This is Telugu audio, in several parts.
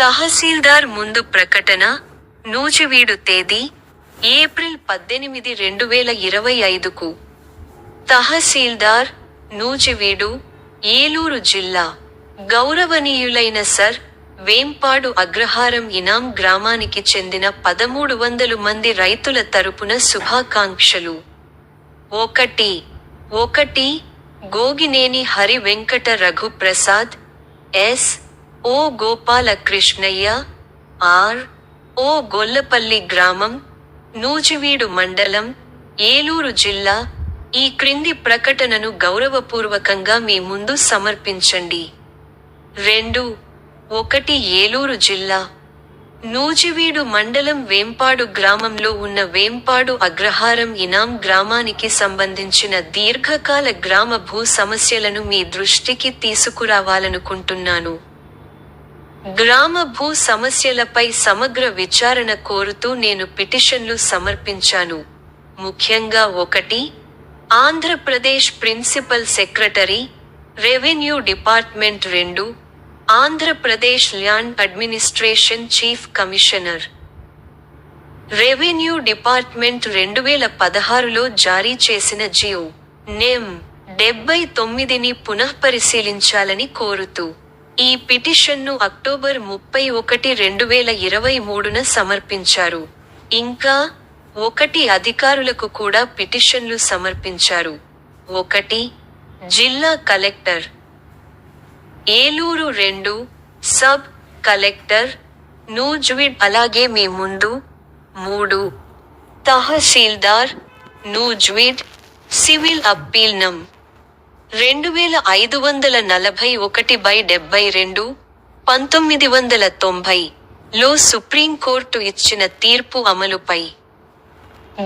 తహసీల్దార్ ముందు ప్రకటన, నూజివీడు తేదీ, ఏప్రిల్ 18, 2025కు. తహసీల్దార్, నూజివీడు, ఏలూరు జిల్లా. గౌరవనీయులైన సర్ వేంపాడు అగ్రహారం ఇనాం గ్రామానికి చెందిన 1300 మంది రైతుల తరపున శుభాకాంక్షలు. 1. Gogineni Hari Venkata Raghu Prasad, S. O Gopalakrishnaiah, R. O Gollapalli గ్రామం, నూజివీడు మండలం, ఏలూరు జిల్లా. ఈ క్రింది ప్రకటనను గౌరవపూర్వకంగా మీ ముందు సమర్పించండి. 2. ఏలూరు జిల్లా. నూజివీడు మండలం వేంపాడు గ్రామంలో ఉన్న వేంపాడు అగ్రహారం ఇనాం గ్రామానికి సంబంధించిన దీర్ఘకాల గ్రామ భూ సమస్యలను మీ దృష్టికి తీసుకురావాలనుకుంటున్నాను. గ్రామ భూ సమస్యలపై సమగ్ర విచారణ కోరుతూ నేను పిటిషన్లు సమర్పించాను. ముఖ్యంగా 1. Andhra Pradesh principal secretary, revenue department. 2. Andhra Pradesh land administration chief commissioner, revenue department 2016లో జారీ చేసిన జియో నెం. 79ని పునఃపరిశీలించాలని కోరుతూ ఈ పిటిషన్ను అక్టోబర్ 31, 2023న సమర్పించారు. ఇంకా 1 అధికారులకు కూడా పిటిషన్లు సమర్పించారు. 1. జిల్లా collector, Eluru. 2. Sub collector, Nuzvid. అలాగే మీ ముందు 3. తహసీల్దార్, నూజివీడ్, సివిల్ అప్పీల్ నం. 2541/72, 1990లో సుప్రీంకోర్టు ఇచ్చిన తీర్పు అమలుపై.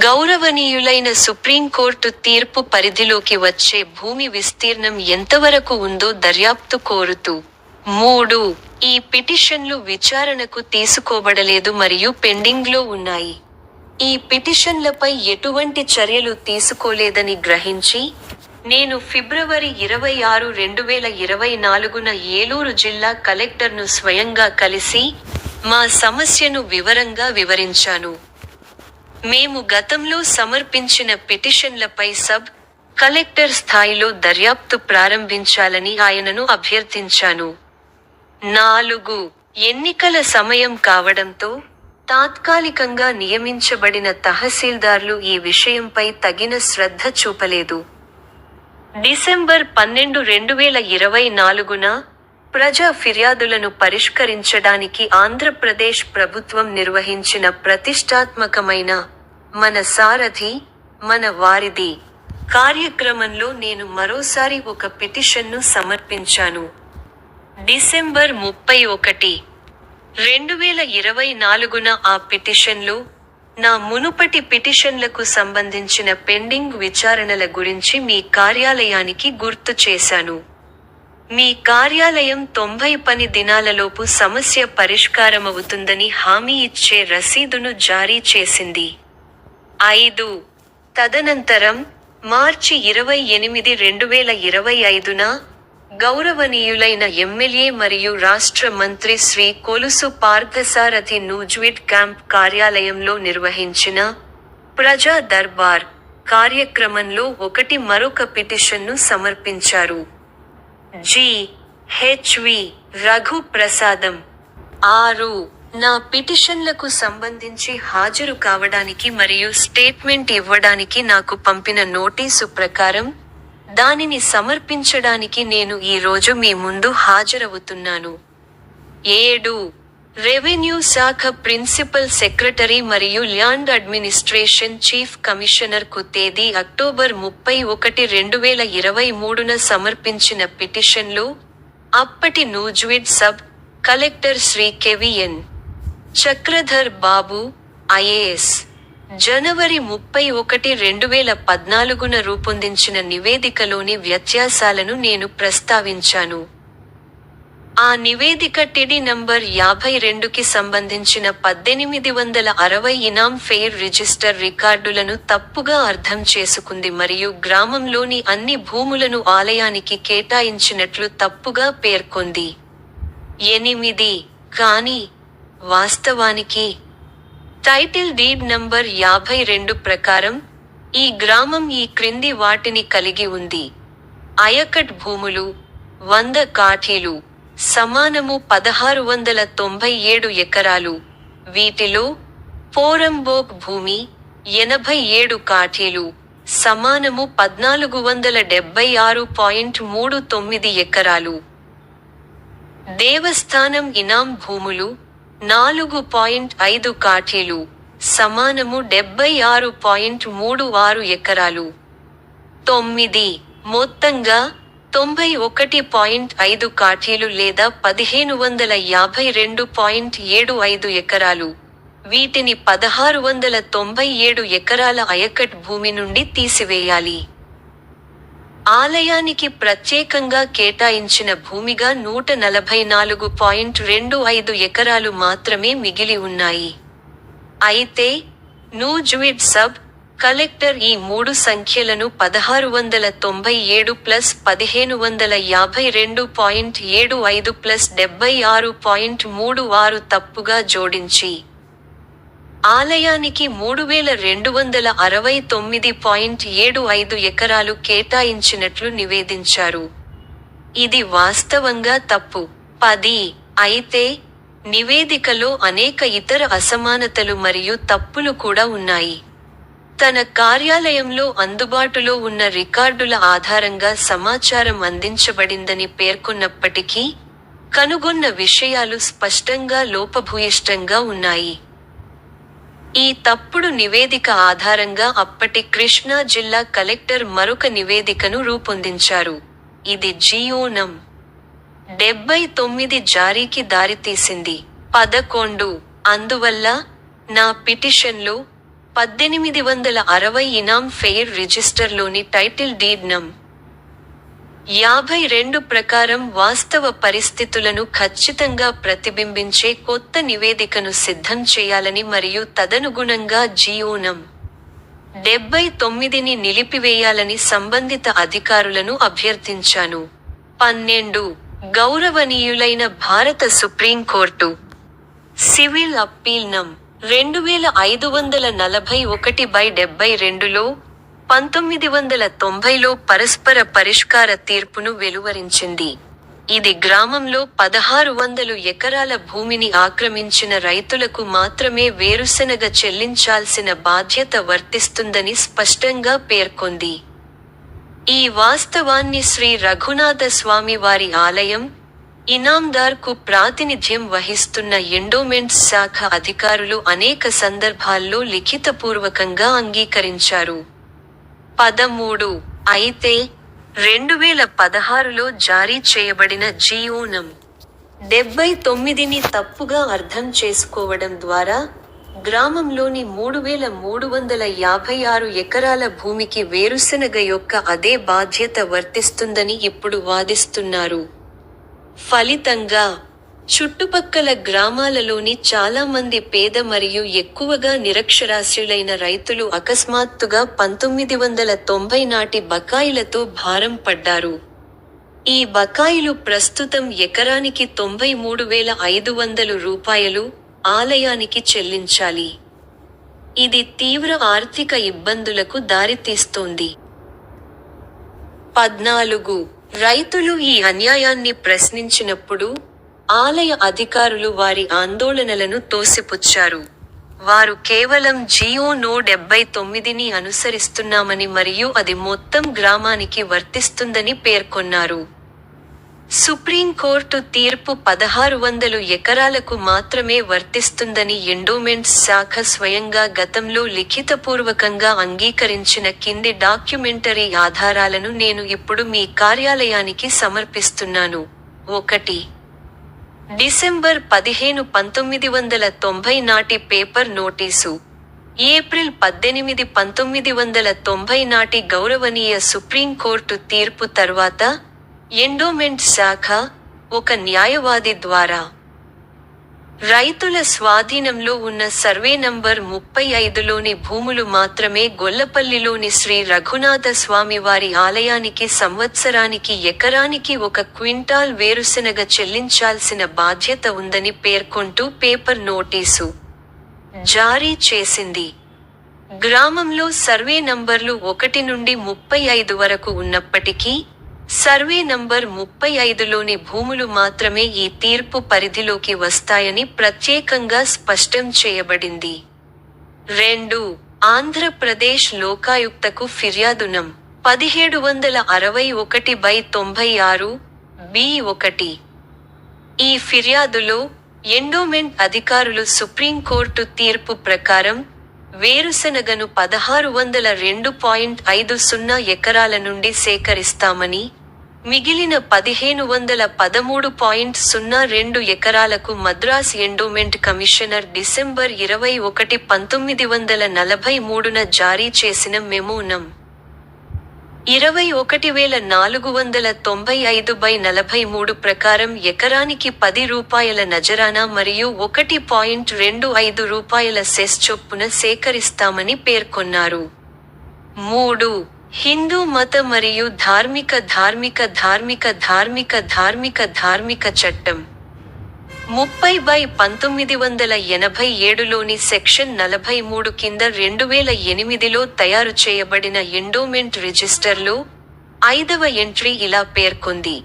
గౌరవనీయులైన సుప్రీంకోర్టు తీర్పు పరిధిలోకి వచ్చే భూమి విస్తీర్ణం ఎంతవరకు ఉందో దర్యాప్తు కోరుతూ. 3. ఈ పిటిషన్లు విచారణకు తీసుకోబడలేదు మరియు పెండింగ్లో ఉన్నాయి. ఈ పిటిషన్లపై ఎటువంటి చర్యలు తీసుకోలేదని గ్రహించి, నేను ఫిబ్రవరి 26, 2024న ఏలూరు జిల్లా కలెక్టర్ను స్వయంగా కలిసి మా సమస్యను వివరంగా వివరించాను. మేము గతంలో సమర్పించిన పిటిషన్లపై సబ్ కలెక్టర్ స్థాయిలో దర్యాప్తు ప్రారంభించాలని ఆయనను అభ్యర్థించాను. 4. ఎన్నికల సమయం కావడంతో తాత్కాలికంగా నియమించబడిన తహసీల్దార్లు ఈ విషయంపై తగిన శ్రద్ధ చూపలేదు. డిసెంబర్ 12, 2024న ప్రజా ఫిర్యాదులను పరిష్కరించడానికి ఆంధ్రప్రదేశ్ ప్రభుత్వం నిర్వహించిన ప్రతిష్టాత్మకమైన మన సారథి, మన వారిది కార్యక్రమంలో నేను మరోసారి ఒక పిటిషన్ను సమర్పించాను. డిసెంబర్ 31, 2024న ఆ పిటిషన్లో నా మునుపటి పిటిషన్లకు సంబంధించిన పెండింగ్ విచారణల గురించి మీ కార్యాలయానికి గుర్తు చేశాను. మీ కార్యాలయం 90 పని దినాలలోపు సమస్య పరిష్కారమవుతుందని హామీ ఇచ్చే రసీదును జారీ చేసింది. 5. తదనంతరం మార్చి 28, 2025న గౌరవనీయులైన ఎమ్మెల్యే మరియు రాష్ట్ర మంత్రి శ్రీ కొలుసు పార్థసారథి నూజివీడ్ క్యాంప్ కార్యాలయంలో నిర్వహించిన ప్రజా దర్బార్ కార్యక్రమంలో మరొక పిటిషన్ను సమర్పించారు. G.H.V. రఘు ప్రసాదం. 6. నా పిటిషన్లకు సంబంధించి హాజరు కావడానికి మరియు స్టేట్మెంట్ ఇవ్వడానికి నాకు పంపిన నోటీసు ప్రకారం దానిని సమర్పించడానికి నేను ఈ రోజు మీ ముందు హాజరవుతున్నాను. 7. రెవెన్యూ శాఖ ప్రిన్సిపల్ సెక్రటరీ మరియు ల్యాండ్ అడ్మినిస్ట్రేషన్ చీఫ్ కమిషనర్కు తేదీ అక్టోబర్ 31, 2023న సమర్పించిన పిటిషన్లో అప్పటి Nuzvid sub collector Shri KVN Chakradhar Babu, IAS, జనవరి 31, 2014న రూపొందించిన నివేదికలోని వ్యత్యాసాలను నేను ప్రస్తావించాను. ఆ నివేదిక టిడి నంబర్ 52కి సంబంధించిన 1860 ఇనాం ఫెయిర్ రిజిస్టర్ రికార్డులను తప్పుగా అర్థం చేసుకుంది మరియు గ్రామంలోని అన్ని భూములను ఆలయానికి కేటాయించినట్లు తప్పుగా పేర్కొంది. 8. కానీ వాస్తవానికి టైటిల్ డీడ్ నంబర్ 52 ప్రకారం ఈ గ్రామం ఈ క్రింది వాటిని కలిగి ఉంది. ఆయకట్ భూములు 100 కాఠీలు సమానము 1697 ఎకరాలు. వీటిలో పోరంబోక్ భూమి 87 కాఠీలు సమానము 1476.39 ఎకరాలు. దేవస్థానం ఇనాం భూములు 4.5 కాఠీలు సమానము 76.36 ఎకరాలు. 9 మొత్తంగా 91.5 కాఠీలు లేదా 1552.75 ఎకరాలు. వీటిని 1697 ఎకరాల ఆయకట్ భూమి నుండి తీసివేయాలి. ఆలయానికి ప్రత్యేకంగా కేటాయించిన భూమిగా 144.25 ఎకరాలు మాత్రమే మిగిలి ఉన్నాయి. అయితే నూజివీడ్ సబ్ కలెక్టర్ ఈ 3 సంఖ్యలను 1697 ప్లస్ 1552.75 ప్లస్ 76.36 తప్పుగా జోడించి ఆలయానికి 3269.75 ఎకరాలు కేటాయించినట్లు నివేదించారు. ఇది వాస్తవంగా తప్పు. 10 అయితే నివేదికలో అనేక ఇతర అసమానతలు మరియు తప్పులు కూడా ఉన్నాయి. తన కార్యాలయంలో అందుబాటులో ఉన్న రికార్డుల ఆధారంగా సమాచారం అందించబడిందని పేర్కొన్నప్పటికీ, కనుగొన్న విషయాలు స్పష్టంగా లోపభూయిష్టంగా ఉన్నాయి. ఈ తప్పుడు నివేదిక ఆధారంగా అప్పటి కృష్ణా జిల్లా కలెక్టర్ మరొక నివేదికను రూపొందించారు. ఇది జియో నం. 79 జారీకి దారితీసింది. 11 అందువల్ల నా పిటిషన్లో 1860 ఇనాం ఫెయిర్ రిజిస్టర్లోని టైటిల్ డీడ్ నం. 52 ప్రకారం వాస్తవ పరిస్థితులను ఖచ్చితంగా ప్రతిబింబించే కొత్త నివేదికను సిద్ధం చేయాలని మరియు తదనుగుణంగా జియో నం. 79ని నిలిపివేయాలని సంబంధిత అధికారులను అభ్యర్థించాను. 12 గౌరవనీయులైన భారత సుప్రీంకోర్టు సివిల్ అప్పీల్ నం. 2541/72లో 1990లో పరస్పర పరిష్కార తీర్పును వెలువరించింది. ఇది గ్రామంలో 1600 ఎకరాల భూమిని ఆక్రమించిన రైతులకు మాత్రమే వేరుశెనగ చెల్లించాల్సిన బాధ్యత వర్తిస్తుందని స్పష్టంగా పేర్కొంది. ఈ వాస్తవాన్ని శ్రీ రఘునాథ స్వామి వారి ఆలయం, ఇనాందార్కు ప్రాతినిధ్యం వహిస్తున్న ఎండోమెంట్స్ శాఖ అధికారులు అనేక సందర్భాల్లో లిఖితపూర్వకంగా అంగీకరించారు. 13 అయితే 2016లో జారీ చేయబడిన జియో నం. 79ని తప్పుగా అర్థం చేసుకోవడం ద్వారా గ్రామంలోని 3356 ఎకరాల భూమికి వేరుశెనగ యొక్క అదే బాధ్యత వర్తిస్తుందని ఇప్పుడు వాదిస్తున్నారు. ఫలితంగా చుట్టుపక్కల గ్రామాలలోని చాలా మంది పేద మరియు ఎక్కువగా నిరక్షరాస్యులైన రైతులు అకస్మాత్తుగా 1990 నాటి బకాయిలతో భారం పడ్డారు. ఈ బకాయిలు ప్రస్తుతం ఎకరానికి 93,500 రూపాయలు ఆలయానికి చెల్లించాలి. ఇది తీవ్ర ఆర్థిక ఇబ్బందులకు దారితీస్తోంది. 14 రైతులు ఈ అన్యాయాన్ని ప్రశ్నించినప్పుడు ఆలయ అధికారులు వారి ఆందోళనలను తోసిపుచ్చారు. వారు కేవలం జియో నో. 79ని అనుసరిస్తున్నామని మరియు అది మొత్తం గ్రామానికి వర్తిస్తుందని పేర్కొన్నారు. సుప్రీంకోర్టు తీర్పు 1600 ఎకరాలకు మాత్రమే వర్తిస్తుందని ఎండోమెంట్స్ శాఖ స్వయంగా గతంలో లిఖితపూర్వకంగా అంగీకరించిన కింది డాక్యుమెంటరీ ఆధారాలను నేను ఇప్పుడు మీ కార్యాలయానికి సమర్పిస్తున్నాను. 1 డిసెంబర్ 15, 1990 నాటి పేపర్ నోటీసు. ఏప్రిల్ 18, 1990 నాటి గౌరవనీయ సుప్రీంకోర్టు తీర్పు తర్వాత ఎండోమెంట్ శాఖ, ఒక న్యాయవాది ద్వారా రైతుల స్వాధీనంలో ఉన్న సర్వే నంబర్ 35లోని భూములు మాత్రమే గొల్లపల్లిలోని శ్రీ రఘునాథ స్వామివారి ఆలయానికి సంవత్సరానికి ఎకరానికి 1 క్వింటాల్ వేరుశెనగ చెల్లించాల్సిన బాధ్యత ఉందని పేర్కొంటూ పేపర్ నోటీసు జారీ చేసింది. గ్రామంలో సర్వే నంబర్లు 1 నుండి 35 వరకు ఉన్నప్పటికీ, సర్వే నంబర్ 35లోని భూములు మాత్రమే ఈ తీర్పు పరిధిలోకి వస్తాయని ప్రత్యేకంగా స్పష్టం చేయబడింది. 2. ఆంధ్రప్రదేశ్ లోకాయుక్తకు ఫిర్యాదు నం. 1761/96 B1. ఈ ఫిర్యాదులో ఎండోమెంట్ అధికారులు సుప్రీంకోర్టు తీర్పు ప్రకారం వేరుశెనగను 1602.50 ఎకరాల నుండి సేకరిస్తామని, మిగిలిన 1513.02 ఎకరాలకు మద్రాస్ ఎండోమెంట్ కమిషనర్ డిసెంబర్ 21, 1943న జారీ చేసిన మెమో నం. 21,495/43 ప్రకారం ఎకరానికి ₹10 నజరానా మరియు ₹1.25 సెస్ చొప్పున సేకరిస్తామని పేర్కొన్నారు. 3. హిందూ మత మరియు ధార్మిక చట్టం 30/1987లోని సెక్షన్ 43 కింద 2008లో తయారు చేయబడిన ఎండోమెంట్ రిజిస్టర్లో 5వ ఎంట్రీ ఇలా పేర్కొంది: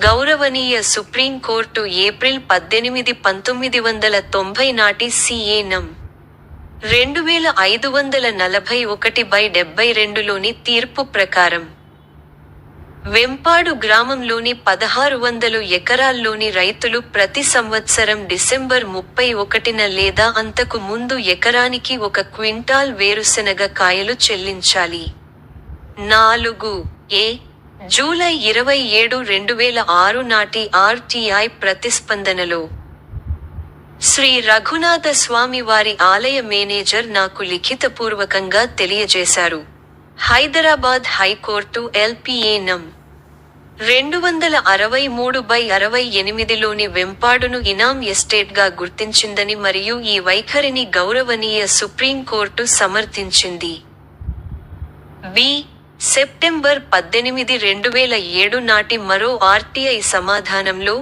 గౌరవనీయ సుప్రీంకోర్టు ఏప్రిల్ 18, 1990 నాటి CA నం. 2541/72లోని తీర్పు ప్రకారం వెంపాడు గ్రామంలోని 1600 ఎకరాల్లోని రైతులు ప్రతి సంవత్సరం డిసెంబర్ 31న లేదా అంతకు ముందు ఎకరానికి 1 క్వింటాల్ వేరుశెనగ కాయలు చెల్లించాలి. 4. జూలై 27, 2006 నాటి RTI ప్రతిస్పందనలో శ్రీ రఘునాథ స్వామి వారి ఆలయ మేనేజర్ నాకు లిఖితపూర్వకంగా తెలియజేశారు. హైదరాబాద్ హైకోర్టు LPA నం. 263/68లోని వెంపాడును ఇనాం ఎస్టేట్గా గుర్తించిందని మరియు ఈ వైఖరిని గౌరవనీయ సుప్రీంకోర్టు సమర్థించింది. సెప్టెంబర్ 18, 2007 నాటి మరో RTI సమాధానంలో,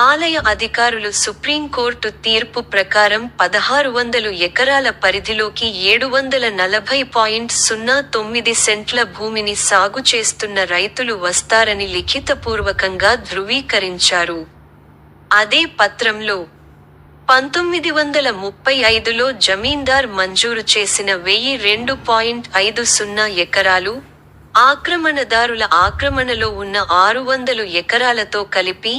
ఆలయ అధికారులు సుప్రీంకోర్టు తీర్పు ప్రకారం 1600 ఎకరాల పరిధిలోకి 740.09 సెంట్ల భూమిని సాగు చేస్తున్న రైతులు వస్తారని లిఖితపూర్వకంగా ధృవీకరించారు. అదే పత్రంలో 1935లో జమీందార్ మంజూరు చేసిన 1002.50 ఎకరాలు, ఆక్రమణదారుల ఆక్రమణలో ఉన్న 600 ఎకరాలతో కలిపి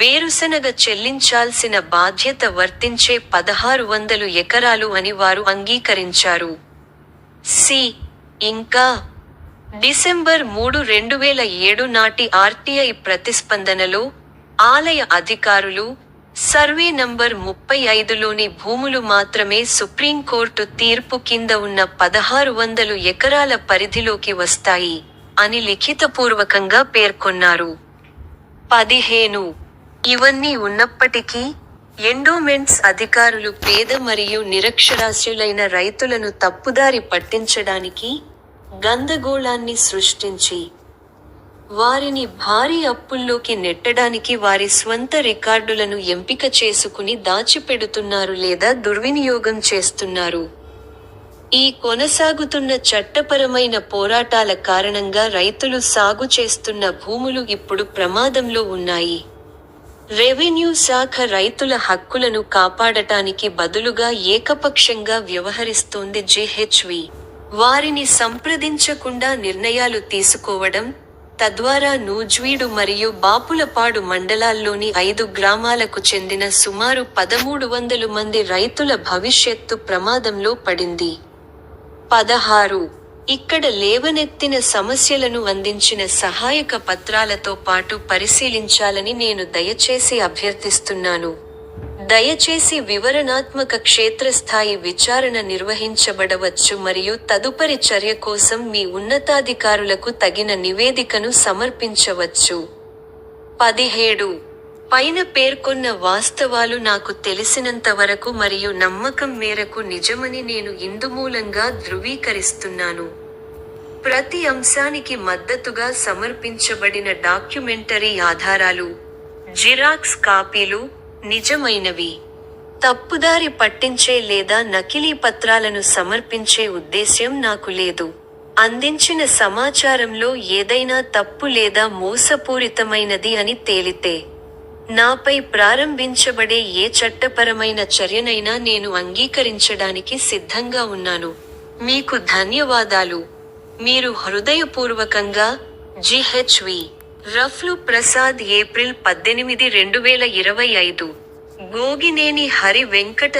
వేరుశెనగ చెల్లించాల్సిన బాధ్యత వర్తించే 1600 ఎకరాలు అని వారు అంగీకరించారు. ఇంకా డిసెంబర్ 3, 2007 నాటి RTI ప్రతిస్పందనలో, ఆలయ అధికారులు, సర్వే నంబర్ 35లోని భూములు మాత్రమే సుప్రీంకోర్టు తీర్పు కింద ఉన్న 1600 ఎకరాల పరిధిలోకి వస్తాయి అని లిఖితపూర్వకంగా పేర్కొన్నారు. 15. ఇవన్నీ ఉన్నప్పటికీ, ఎండోమెంట్స్ అధికారులు పేద మరియు నిరక్షరాస్యులైన రైతులను తప్పుదారి పట్టించడానికి, గందగోళాన్ని సృష్టించి, వారిని భారీ అప్పుల్లోకి నెట్టడానికి వారి స్వంత రికార్డులను ఎంపిక చేసుకుని దాచిపెడుతున్నారు లేదా దుర్వినియోగం చేస్తున్నారు. ఈ కొనసాగుతున్న చట్టపరమైన పోరాటాల కారణంగా రైతులు సాగు చేస్తున్న భూములు ఇప్పుడు ప్రమాదంలో ఉన్నాయి. రెవెన్యూ శాఖ రైతుల హక్కులను కాపాడటానికి బదులుగా ఏకపక్షంగా వ్యవహరిస్తోంది. GHV వారిని సంప్రదించకుండా నిర్ణయాలు తీసుకోవడం, తద్వారా నూజివీడు మరియు బాపులపాడు మండలాల్లోని 5 గ్రామాలకు చెందిన సుమారు 1300 మంది రైతుల భవిష్యత్తు ప్రమాదంలో పడింది. 16. ఇక్కడ లేవనెత్తిన సమస్యలను అందించిన సహాయక పత్రాలతో పాటు పరిశీలించాలని నేను దయచేసి అభ్యర్థిస్తున్నాను. దయచేసి వివరణాత్మక క్షేత్రస్థాయి విచారణ నిర్వహించబడవచ్చు మరియు తదుపరి చర్య కోసం మీ ఉన్నతాధికారులకు తగిన నివేదికను సమర్పించవచ్చు. 17. పైన పేర్కొన్న వాస్తవాలు నాకు తెలిసినంతవరకు మరియు నమ్మకం మేరకు నిజమని నేను ఇందుమూలంగా ధృవీకరిస్తున్నాను. ప్రతి అంశానికి మద్దతుగా సమర్పించబడిన డాక్యుమెంటరీ ఆధారాలు, జిరాక్స్ కాపీలు, నిజమైనవి. తప్పుదారి పట్టించే లేదా నకిలీ పత్రాలను సమర్పించే ఉద్దేశ్యం నాకు లేదు. అందించిన సమాచారంలో ఏదైనా తప్పు లేదా మోసపూరితమైనది అని తేలితే, నాపై ప్రారంభించబడే ఏ చట్టపరమైన చర్యనైనా నేను అంగీకరించడానికి సిద్ధంగా ఉన్నాను. మీకు ధన్యవాదాలు. మీరు హృదయపూర్వకంగా, జిహెచ్వి. రఫ్లు ప్రసాద్ ఏప్రిల్ 18, 2025. గోగినేని హరి వెంకట